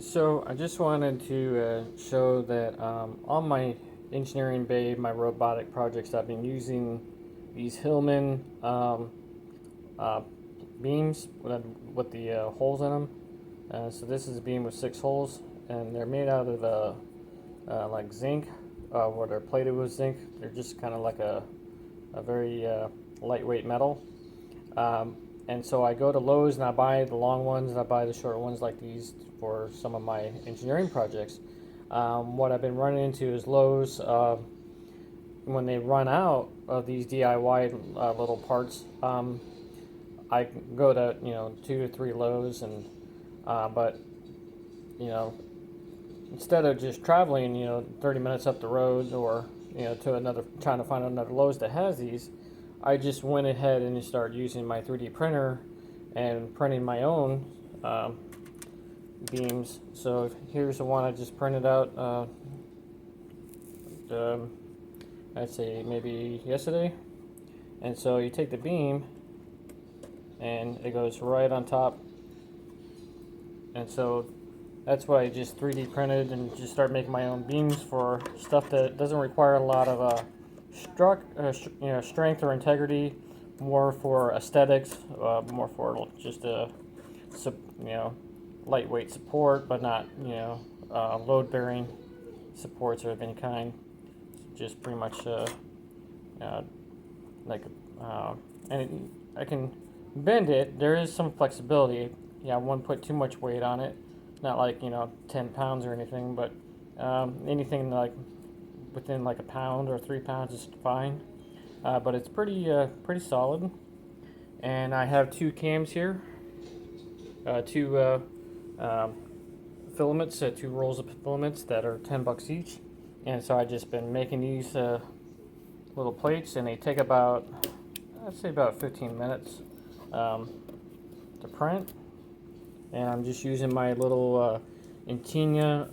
So I just wanted to show that on my engineering bay, my robotic projects, I've been using these Hillman uh, beams with the holes in them. So this is a beam with 6 holes, and they're made out of like zinc, where they're plated with zinc. They're just kind of like a very lightweight metal. And so I go to Lowe's and I buy the long ones and I buy the short ones like these for some of my engineering projects. What I've been running into is Lowe's, when they run out of these DIY little parts, I go to 2 or 3 Lowe's, and but you know instead of just traveling 30 minutes up the road, or to another, trying to find another Lowe's that has these, I just went ahead and started using my 3D printer and printing my own beams. So here's the one I just printed out, I'd say maybe yesterday. And so you take the beam and it goes right on top. And so that's why I just 3D printed and just start making my own beams for stuff that doesn't require a lot of strength or integrity, more for aesthetics, more for just lightweight support, but not load-bearing supports of any kind. Just pretty much like and I can bend it. There is some flexibility. I won't put too much weight on it. Not like 10 pounds or anything, but anything like within like a pound or 3 pounds is fine. But it's pretty solid. And I have 2 cams here, 2 filaments, 2 rolls of filaments that are $10 each. And so I've just been making these little plates, and they take about, I'd say about 15 minutes to print. And I'm just using my little Intina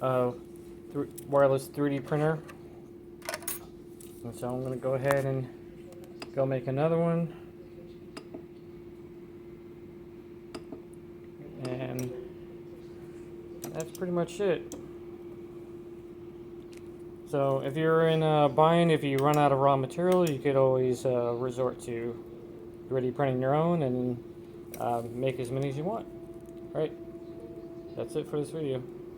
wireless 3D printer. And so I'm going to go ahead and go make another one. And that's pretty much it. So if you're in buying, if you run out of raw material, you could always resort to 3D printing your own and make as many as you want. Alright, that's it for this video.